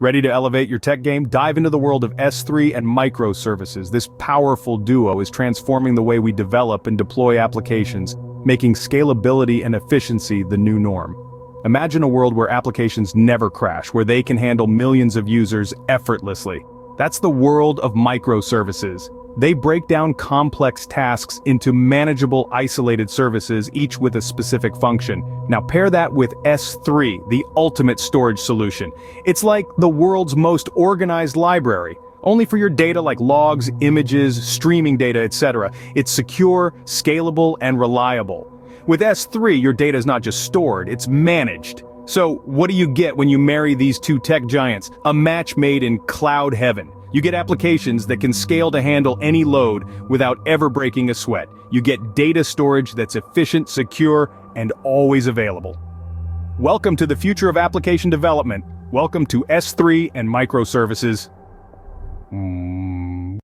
Ready to elevate your tech game? Dive into the world of S3 and microservices. This powerful duo is transforming the way we develop and deploy applications, making scalability and efficiency the new norm. Imagine a world where applications never crash, where they can handle millions of users effortlessly. That's the world of microservices. They break down complex tasks into manageable, isolated services, each with a specific function. Now pair that with S3, the ultimate storage solution. It's like the world's most organized library, only for your data like logs, images, streaming data, etc. It's secure, scalable, and reliable. With S3, your data is not just stored, it's managed. So what do you get when you marry these two tech giants? A match made in cloud heaven. You get applications that can scale to handle any load without ever breaking a sweat. You get data storage that's efficient, secure, and always available. Welcome to the future of application development. Welcome to S3 and microservices.